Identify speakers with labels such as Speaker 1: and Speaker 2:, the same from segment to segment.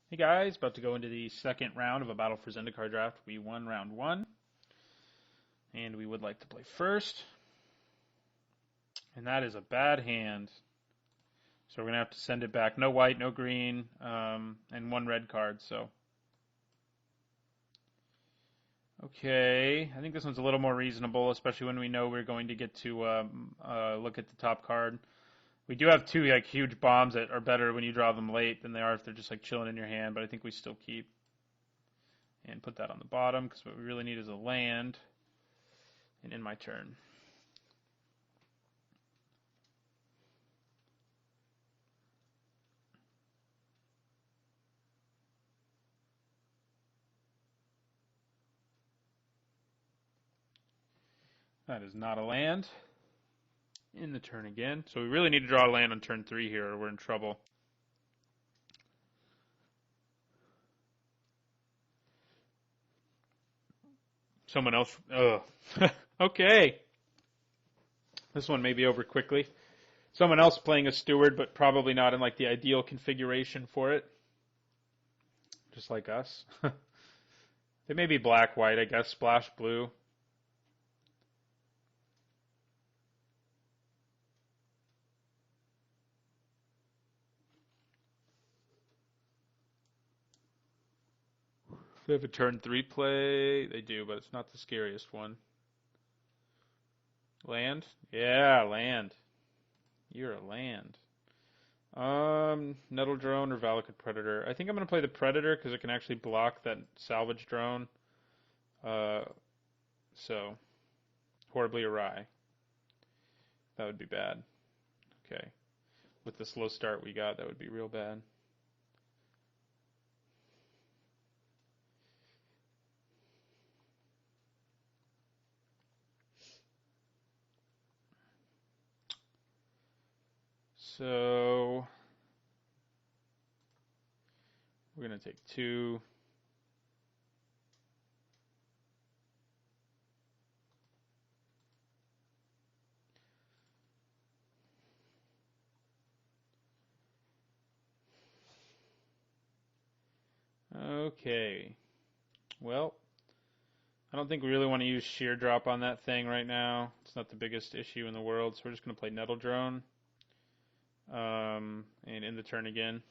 Speaker 1: Hey guys, about to go into the second round of a Battle for Zendikar draft. We won round one, and we would like to play first. And that is a bad hand. So we're going to have to send it back. No white, no green, and one red card. So, okay, I think this one's a little more reasonable, especially when we know we're going to get to look at the top card. We do have two huge bombs that are better when you draw them late than they are if they're just chilling in your hand, but I think we still keep and put that on the bottom because what we really need is a land. And in my turn. That is not a land. In the turn again. So we really need to draw a land on turn 3 here or we're in trouble. Someone else. Okay. This one may be over quickly. Someone else playing a steward, but probably not in the ideal configuration for it. Just like us. They may be black-white, I guess. Splash blue. They have a turn 3 play. They do, but it's not the scariest one. Land? Yeah, land. You're a land. Nettle Drone or Valakut Predator. I think I'm going to play the Predator because it can actually block that salvage drone. So, horribly awry. That would be bad. Okay. With the slow start we got, that would be real bad. So we're going to take 2. Okay. Well, I don't think we really want to use sheer drop on that thing right now. It's not the biggest issue in the world, so we're just going to play Nettle Drone. And in the turn again.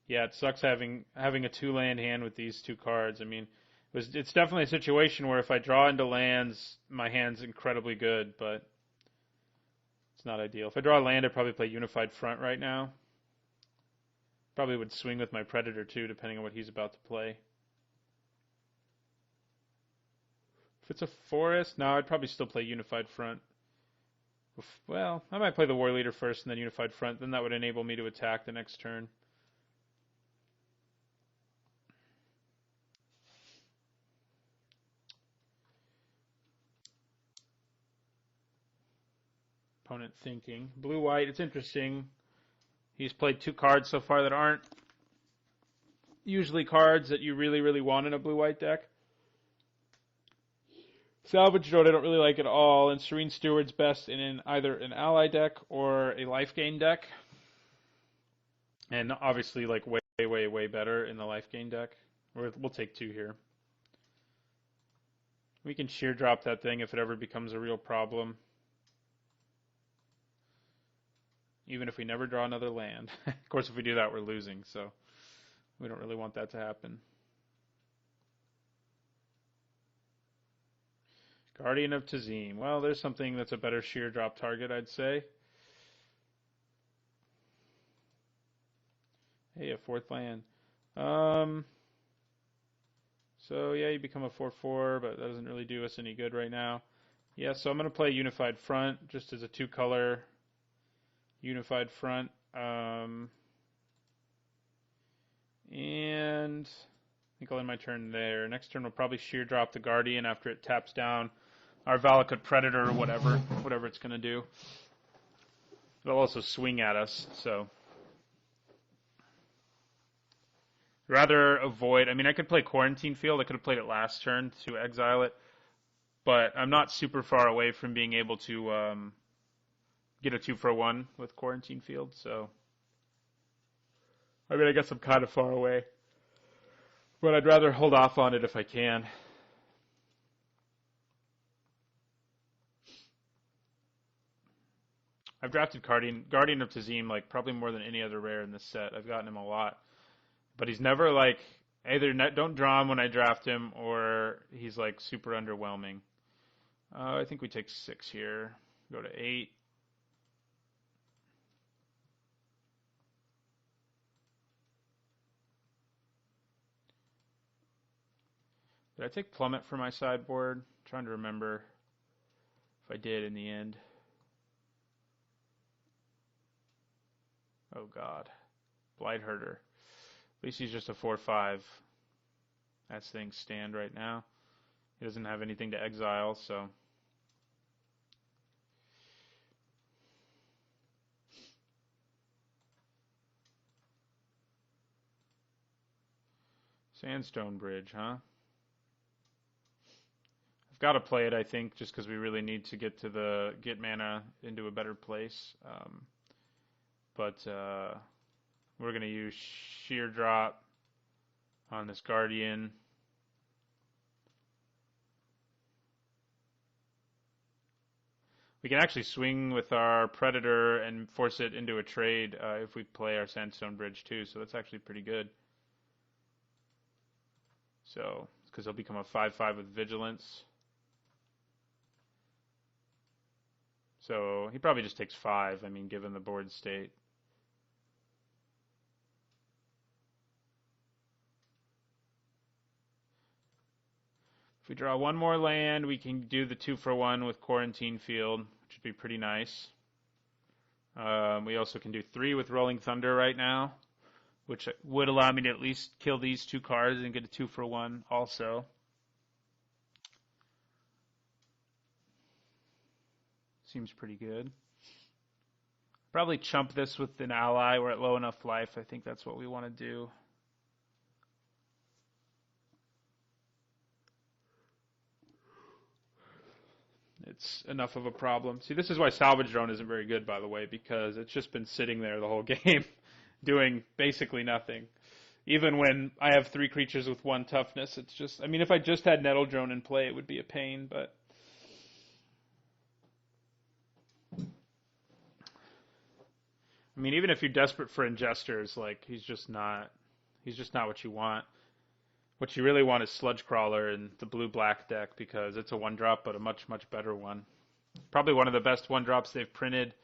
Speaker 1: Yeah, it sucks having a 2-land hand with these 2 cards. I mean, it's definitely a situation where if I draw into lands, my hand's incredibly good, but it's not ideal. If I draw a land, I'd probably play Unified Front right now. Probably would swing with my Predator too, depending on what he's about to play. If it's a forest, no, I'd probably still play Unified Front. Well, I might play the War Leader first and then Unified Front. Then that would enable me to attack the next turn. Opponent thinking. Blue-white, it's interesting. He's played 2 cards so far that aren't usually cards that you really, really want in a blue-white deck. Salvage Drone I don't really like at all, and Serene Steward's best in either an ally deck or a life gain deck. And obviously way, way, way better in the life gain deck. We'll take 2 here. We can sheer drop that thing if it ever becomes a real problem. Even if we never draw another land. Of course, if we do that, we're losing, so we don't really want that to happen. Guardian of Tazim. Well, there's something that's a better sheer drop target, I'd say. Hey, a 4th land. So, yeah, you become a 4/4, but that doesn't really do us any good right now. Yeah, so I'm going to play Unified Front just as a 2-color Unified Front. And I think I'll end my turn there. Next turn we'll probably sheer drop the Guardian after it taps down our Valakut Predator or whatever it's going to do. It'll also swing at us, so. Rather avoid, I mean, I could play Quarantine Field. I could have played it last turn to exile it, but I'm not super far away from being able to get a 2-for-1 with Quarantine Field. So, I mean, I guess I'm kind of far away, but I'd rather hold off on it if I can. I've drafted Guardian of Tazim like probably more than any other rare in this set. I've gotten him a lot, but he's never like either don't draw him when I draft him or he's like super underwhelming. I think we take 6 here. Go to 8. Did I take Plummet for my sideboard? I'm trying to remember if I did in the end. Oh God, Blightherder. At least he's just a 4/5. As things stand right now. He doesn't have anything to exile, so. Sandstone Bridge, huh? I've got to play it, I think, just because we really need to get mana into a better place. But we're going to use Sheer Drop on this Guardian. We can actually swing with our Predator and force it into a trade if we play our Sandstone Bridge too, so that's actually pretty good. So, because he'll become a 5/5 with Vigilance. So, he probably just takes 5, I mean, given the board state. If we draw one more land, we can do the 2-for-1 with Quarantine Field, which would be pretty nice. We also can do 3 with Rolling Thunder right now, which would allow me to at least kill these 2 cards and get a 2-for-1 also. Seems pretty good. Probably chump this with an ally. We're at low enough life. I think that's what we want to do. It's enough of a problem. See, this is why Salvage Drone isn't very good, by the way, because it's just been sitting there the whole game doing basically nothing. Even when I have 3 creatures with 1 toughness, it's just, I mean, if I just had Nettle Drone in play, it would be a pain, but I mean, even if you're desperate for Ingesters, like, he's just not what you want. What you really want is Sludge Crawler in the blue-black deck because it's a 1-drop, but a much, much better one. Probably one of the best 1-drops they've printed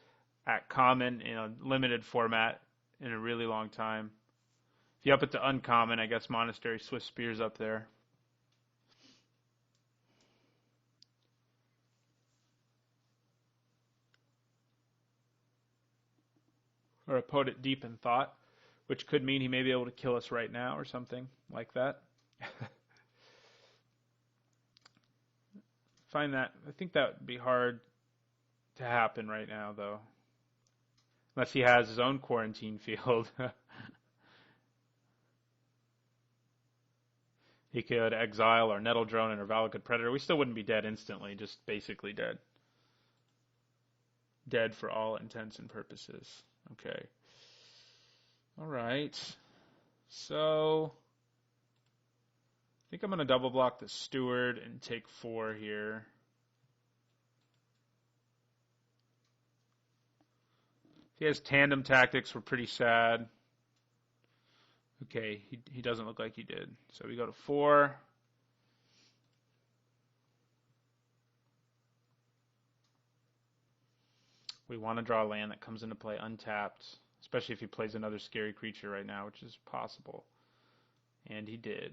Speaker 1: at common in a limited format in a really long time. If you up it to uncommon, I guess Monastery Swift Spear's up there. Or a Poet Deep in Thought, which could mean he may be able to kill us right now or something like that. I think that would be hard to happen right now, though. Unless he has his own Quarantine Field. He could exile our Nettle Drone and our Valakut Predator. We still wouldn't be dead instantly, just basically dead. Dead for all intents and purposes. Okay. Alright. So I think I'm going to double block the Steward and take 4 here. If he has Tandem Tactics, we're pretty sad. Okay, he doesn't look like he did. So we go to 4. We want to draw a land that comes into play untapped, especially if he plays another scary creature right now, which is possible. And he did.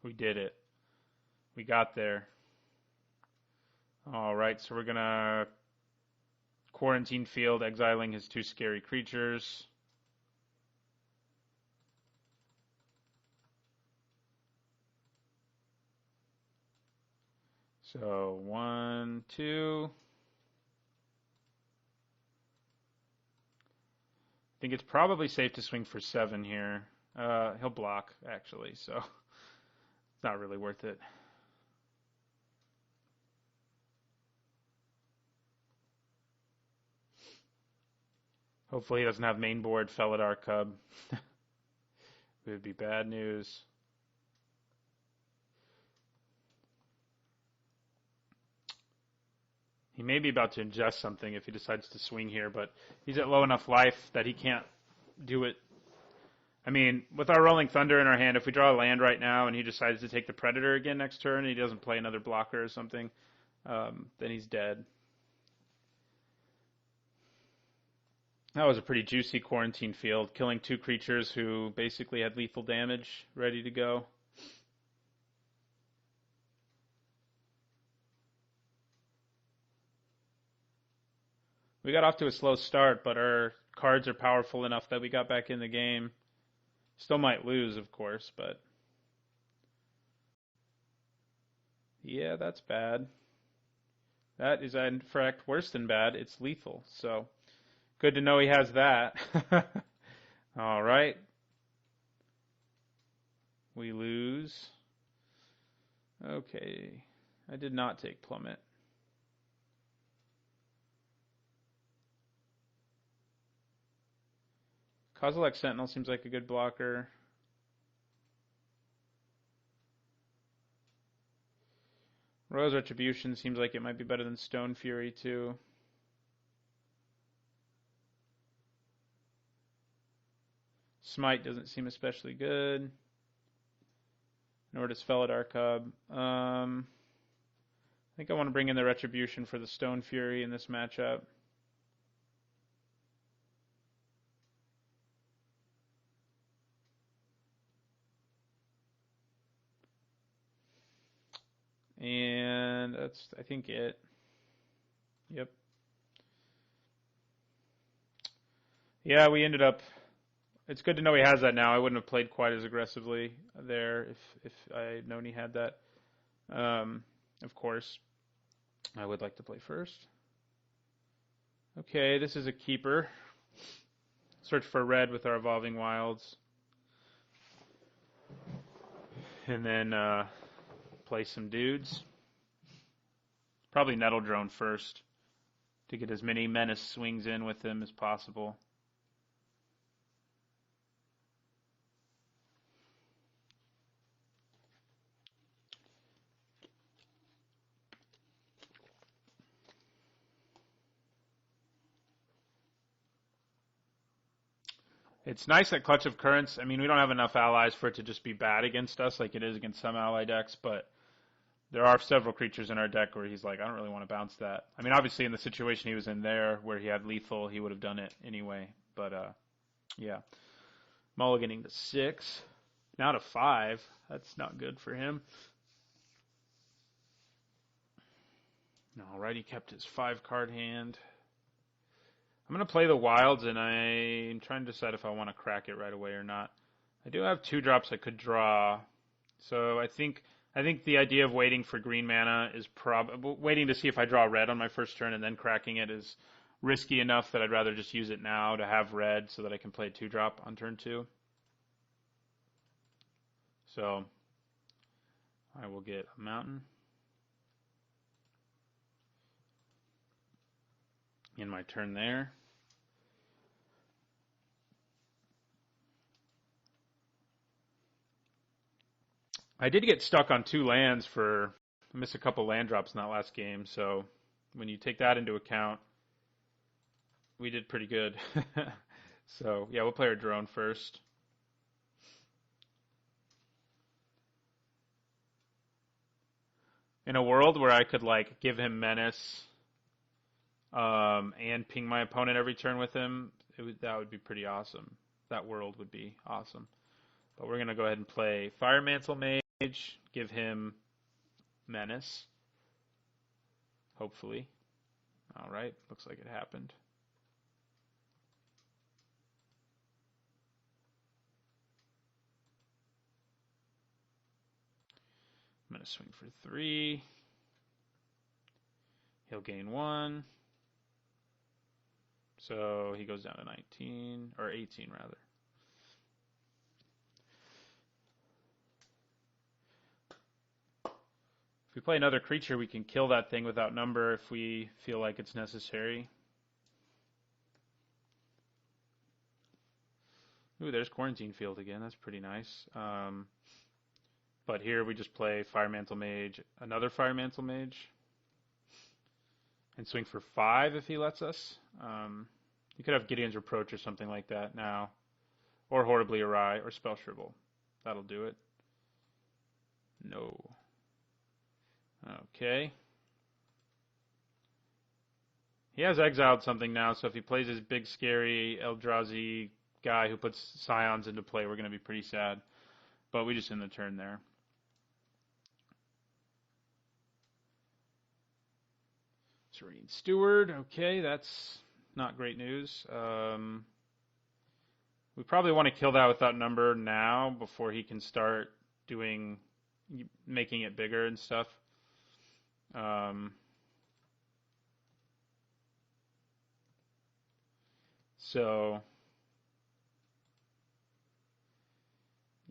Speaker 1: We did it. We got there. Alright, so we're going to Quarantine Field, exiling his 2 scary creatures. So 1, 2. I think it's probably safe to swing for 7 here. He'll block, actually, so Not really worth it. Hopefully he doesn't have mainboard Felidar Cub. It would be bad news. He may be about to ingest something if he decides to swing here, but he's at low enough life that he can't do it. I mean, with our Rolling Thunder in our hand, if we draw a land right now and he decides to take the Predator again next turn and he doesn't play another blocker or something, then he's dead. That was a pretty juicy quarantine field, killing 2 creatures who basically had lethal damage ready to go. We got off to a slow start, but our cards are powerful enough that we got back in the game. Still might lose, of course, but... yeah, that's bad. That is, in fact, worse than bad. It's lethal, so... good to know he has that. All right. We lose. Okay. I did not take Plummet. Kozilek Sentinel seems like a good blocker. Rose Retribution seems like it might be better than Stone Fury, too. Smite doesn't seem especially good. Nor does Felidar Cub. I think I want to bring in the Retribution for the Stone Fury in this matchup. And that's, I think, it. Yep. Yeah, we ended up... it's good to know he has that now. I wouldn't have played quite as aggressively there if I had known he had that. Of course, I would like to play first. Okay, this is a keeper. Search for red with our Evolving Wilds. And then play some dudes. Probably Nettle Drone first to get as many menace swings in with him as possible. It's nice that Clutch of Currents, I mean, we don't have enough allies for it to just be bad against us like it is against some ally decks, but there are several creatures in our deck where he's like, I don't really want to bounce that. I mean, obviously in the situation he was in there where he had lethal, he would have done it anyway, but yeah. Mulliganing to 6, now to 5. That's not good for him. Alright, he kept his 5-card hand. I'm going to play the Wilds, and I'm trying to decide if I want to crack it right away or not. I do have 2 drops I could draw, so I think the idea of waiting for green mana is waiting to see if I draw red on my first turn and then cracking it is risky enough that I'd rather just use it now to have red so that I can play a 2-drop on turn 2. So I will get a mountain in my turn there. I did get stuck on 2 lands I missed a couple land drops in that last game, so when you take that into account, we did pretty good. So, yeah, we'll play our drone first. In a world where I could, like, give him Menace and ping my opponent every turn with him, that would be pretty awesome. That world would be awesome. But we're going to go ahead and play Fire Mantle Mage, give him Menace, hopefully. All right, looks like it happened. I'm going to swing for 3. He'll gain 1. So he goes down to 19, or 18 rather. If we play another creature, we can kill that thing without number if we feel like it's necessary. Ooh, there's Quarantine Field again. That's pretty nice. But here we just play Fire Mantle Mage, another Fire Mantle Mage, and swing for 5 if he lets us. You could have Gideon's Reproach or something like that now, or Horribly Awry, or Spell Shrivel. That'll do it. No. Okay. He has exiled something now, so if he plays his big, scary Eldrazi guy who puts Scions into play, we're going to be pretty sad. But we just end the turn there. Serene Steward. Okay, that's not great news. We probably want to kill that without number now before he can start making it bigger and stuff. So,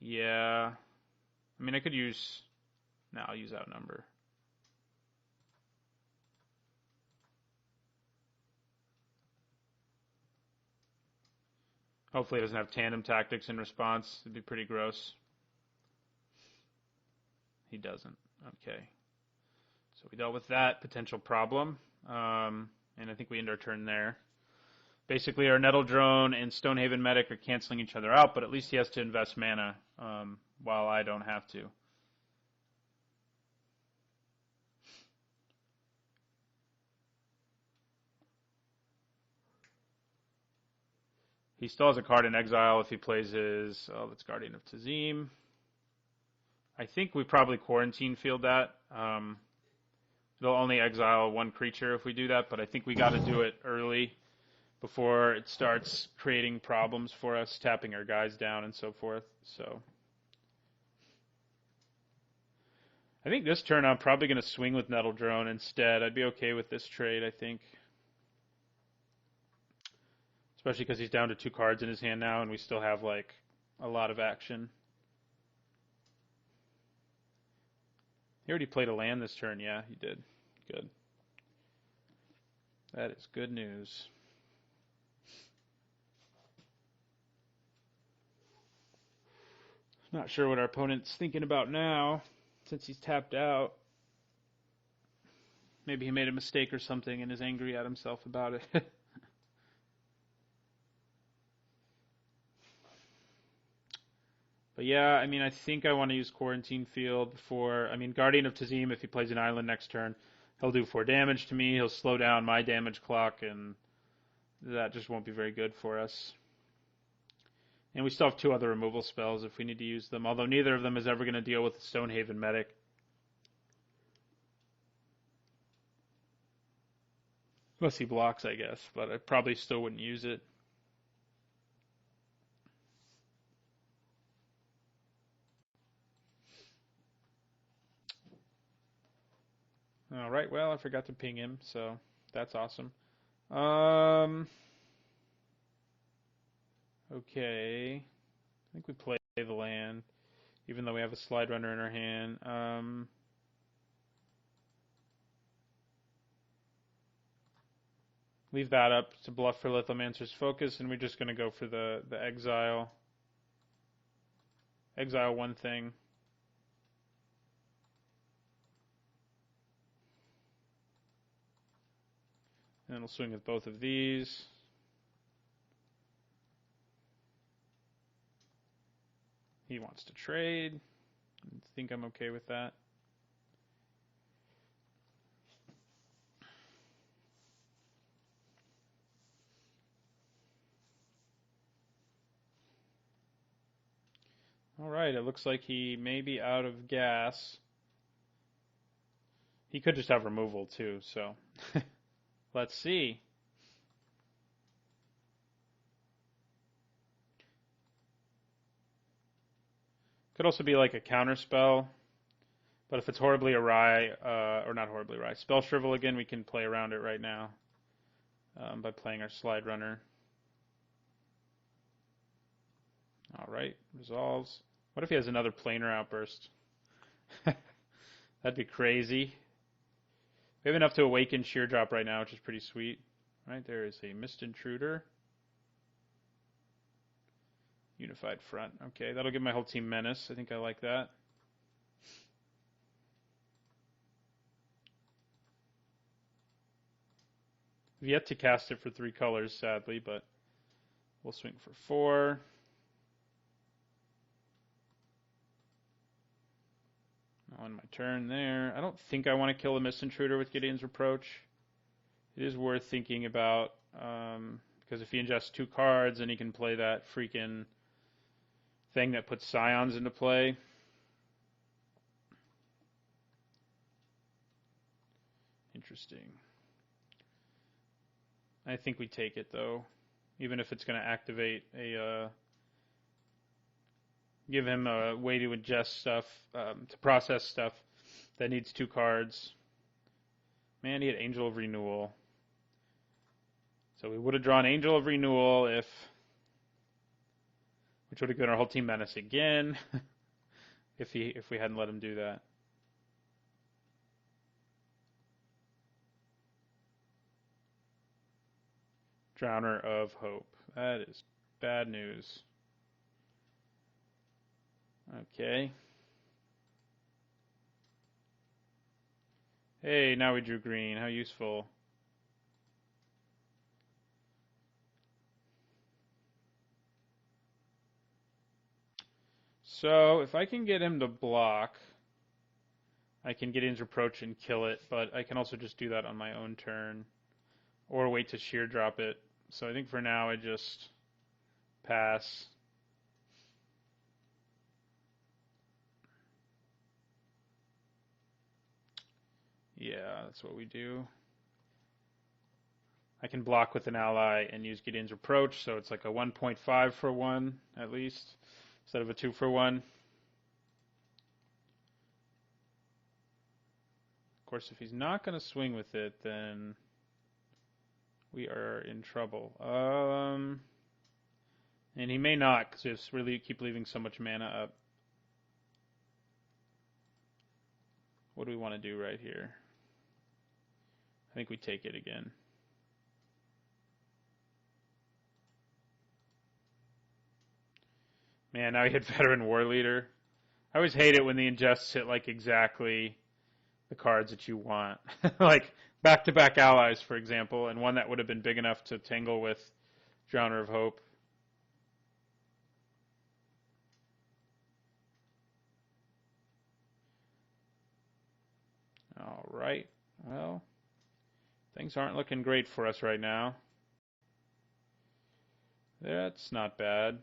Speaker 1: yeah. I mean, I could use... No, I'll use Outnumber. Hopefully it doesn't have Tandem Tactics in response. It'd be pretty gross. He doesn't. Okay. So we dealt with that potential problem. And I think we end our turn there. Basically, our Nettle Drone and Stonehaven Medic are canceling each other out, but at least he has to invest mana, while I don't have to. He still has a card in exile if he plays his... Oh, that's Guardian of Tazim. I think we probably Quarantine Field that. It'll only exile 1 creature if we do that, but I think we got to do it early before it starts creating problems for us, tapping our guys down and so forth. So I think this turn I'm probably going to swing with Nettle Drone instead. I'd be okay with this trade, I think. Especially because he's down to 2 cards in his hand now, and we still have, like, a lot of action. He already played a land this turn. Yeah, he did. Good. That is good news. Not sure what our opponent's thinking about now, since he's tapped out. Maybe he made a mistake or something and is angry at himself about it. But yeah, I mean, I think I want to use Quarantine Field before... I mean, Guardian of Tazim, if he plays an island next turn, he'll do 4 damage to me. He'll slow down my damage clock, and that just won't be very good for us. And we still have 2 other removal spells if we need to use them, although neither of them is ever going to deal with the Stonehaven Medic. Unless he blocks, I guess, but I probably still wouldn't use it. All right, well, I forgot to ping him, so that's awesome. Okay. I think we play the land, even though we have a Slide Runner in our hand. Leave that up to bluff for Lithomancer's Focus, and we're just going to go for the exile. Exile 1 thing. And we'll swing with both of these. He wants to trade. I think I'm okay with that. All right, it looks like he may be out of gas. He could just have removal too, so let's see. Could also be like a counter spell, but if it's Horribly Awry, or not Horribly Awry, Spell Shrivel again, we can play around it right now by playing our Slide Runner. All right, resolves. What if he has another Planar Outburst? That'd be crazy. We have enough to awaken Sheer Drop right now, which is pretty sweet. Right, there is a Mist Intruder. Unified Front. Okay, that'll give my whole team Menace. I think I like that. I've yet to cast it for 3 colors, sadly, but we'll swing for 4. On my turn there. I don't think I want to kill the Mist Intruder with Gideon's Reproach. It is worth thinking about, because if he ingests 2 cards, then he can play that freaking thing that puts Scions into play. Interesting. I think we take it, though, even if it's going to activate a... give him a way to ingest stuff, to process stuff that needs 2 cards. Man, he had Angel of Renewal. So we would have drawn Angel of Renewal which would have given our whole team Menace again, if we hadn't let him do that. Drowner of Hope. That is bad news. Okay. Hey, now we drew green. How useful. So, if I can get him to block, I can get Gideon's Reproach and kill it, but I can also just do that on my own turn, or wait to Sheer Drop it. So I think for now I just pass. Yeah, that's what we do. I can block with an ally and use Gideon's Reproach, so it's like a 1.5 for 1 at least, instead of a 2 for 1. Of course, if he's not going to swing with it, then we are in trouble. And he may not, because we just really keep leaving so much mana up. What do we want to do right here? I think we take it again. Man, now he hit Veteran War Leader. I always hate it when the ingests hit like exactly the cards that you want. Like back-to-back allies, for example, and one that would have been big enough to tangle with Drowner of Hope. All right. Well, things aren't looking great for us right now. That's not bad.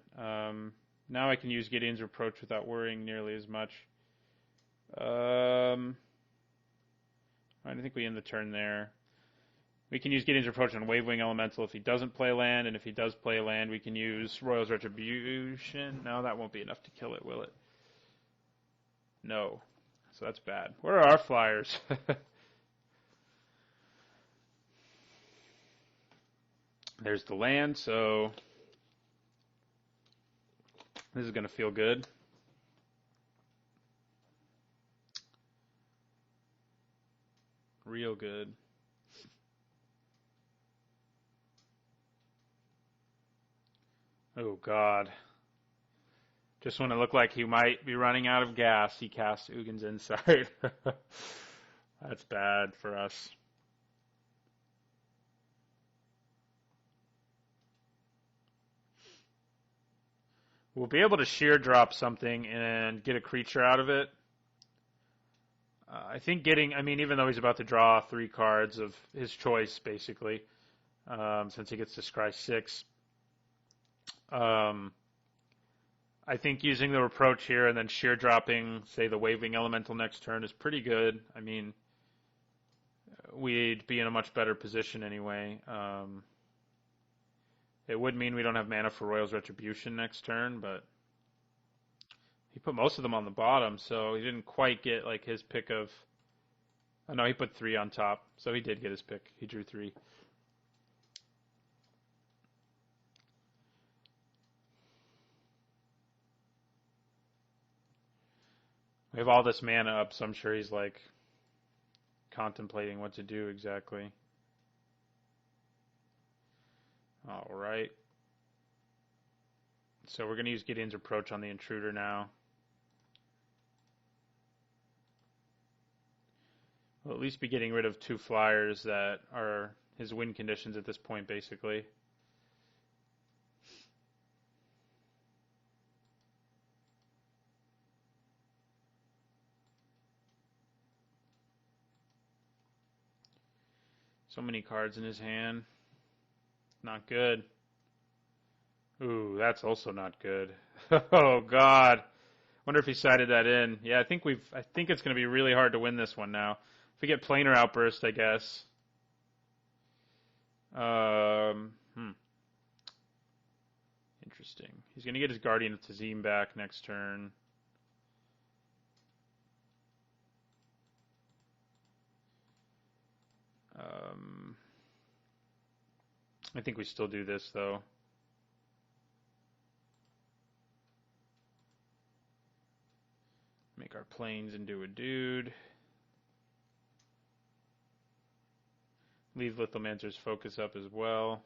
Speaker 1: Now I can use Gideon's Reproach without worrying nearly as much. I think we end the turn there. We can use Gideon's Reproach on Wavewing Elemental if he doesn't play land, and if he does play land, we can use Royal's Retribution. No, that won't be enough to kill it, will it? No. So that's bad. Where are our flyers? There's the land, so this is going to feel good. Real good. Oh, God. Just when it looked like he might be running out of gas, he cast Ugin's Insight. That's bad for us. We'll be able to sheer drop something and get a creature out of it. I think even though he's about to draw 3 cards of his choice, basically, since he gets to scry 6, I think using the Reproach here and then sheer dropping, say, the Waving Elemental next turn is pretty good. I mean, we'd be in a much better position anyway. It would mean we don't have mana for Royal's Retribution next turn, but he put most of them on the bottom, so he didn't quite get like his pick of... Oh, no, he put 3 on top, so he did get his pick. He drew 3. We have all this mana up, so I'm sure he's like contemplating what to do exactly. All right. So we're going to use Gideon's Approach on the Intruder now. We'll at least be getting rid of 2 flyers that are his win conditions at this point, basically. So many cards in his hand. Not good. Ooh, that's also not good. Oh God. Wonder if he sided that in. Yeah, I think it's going to be really hard to win this one now. If we get Planar Outburst, I guess. Interesting. He's going to get his Guardian of Tazim back next turn. I think we still do this, though. Make our planes into a dude. Leave Lithomancer's focus up as well.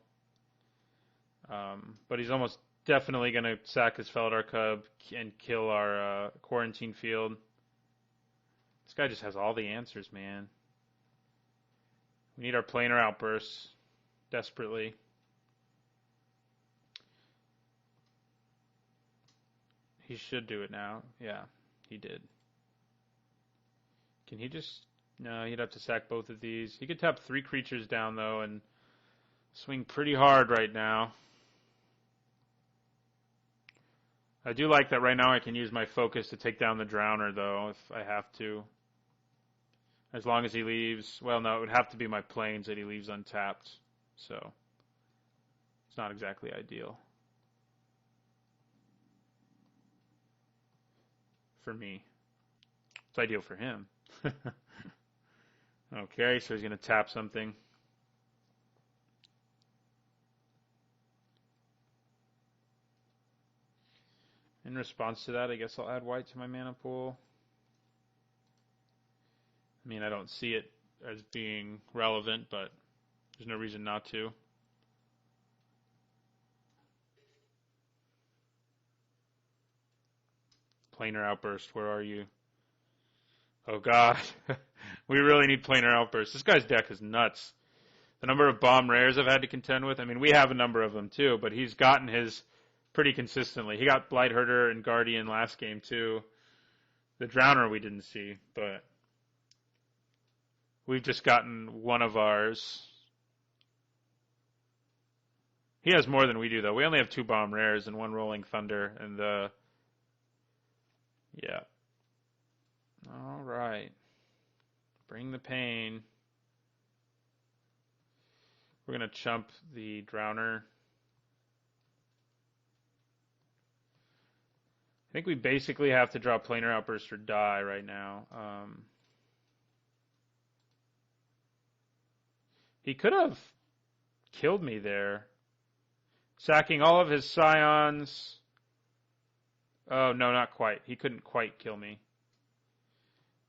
Speaker 1: But he's almost definitely going to sack his Felidar Cub and kill our Quarantine Field. This guy just has all the answers, man. We need our Planar Outbursts desperately. He should do it now. Yeah, he did. Can he just... No, he'd have to sack both of these. He could tap 3 creatures down, though, and swing pretty hard right now. I do like that right now I can use my focus to take down the Drowner, though, if I have to. As long as he leaves... Well, no, it would have to be my planes that he leaves untapped. So, it's not exactly ideal. For me. It's ideal for him. Okay, so he's going to tap something. In response to that, I guess I'll add white to my mana pool. I mean, I don't see it as being relevant, but there's no reason not to. Planar Outburst, where are you? Oh God, we really need Planar Outburst. This guy's deck is nuts. The number of bomb rares I've had to contend with, I mean, we have a number of them too, but he's gotten his pretty consistently. He got Blightherder and Guardian last game too. The Drowner we didn't see, but we've just gotten one of ours. He has more than we do, though. We only have 2 bomb rares and 1 Rolling Thunder, and yeah. All right. Bring the pain. We're going to chump the Drowner. I think we basically have to draw Planar Outburst or die right now. He could have killed me there. Sacking all of his Scions. Oh, no, not quite. He couldn't quite kill me.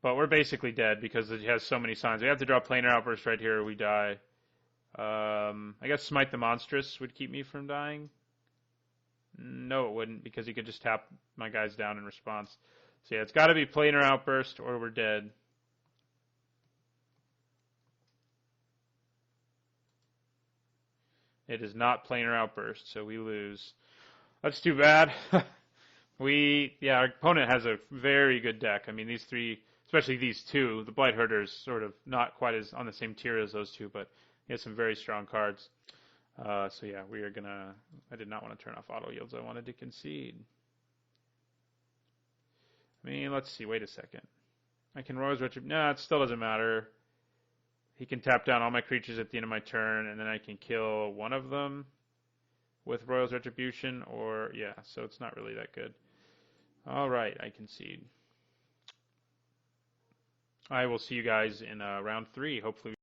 Speaker 1: But we're basically dead because he has so many signs. We have to draw Planar Outburst right here or we die. I guess Smite the Monstrous would keep me from dying. No, it wouldn't, because he could just tap my guys down in response. So yeah, it's got to be Planar Outburst or we're dead. It is not Planar Outburst, so we lose. That's too bad. Our opponent has a very good deck. I mean, these 3, especially these 2, the Blightherder is sort of not quite as on the same tier as those 2, but he has some very strong cards. So yeah, we are gonna. I did not want to turn off auto yields. I wanted to concede. I mean, let's see. Wait a second. I can Royal's Retribution. No, it still doesn't matter. He can tap down all my creatures at the end of my turn, and then I can kill one of them with Royal's Retribution. Or yeah, so it's not really that good. All right, I concede. I will see you guys in round 3. Hopefully.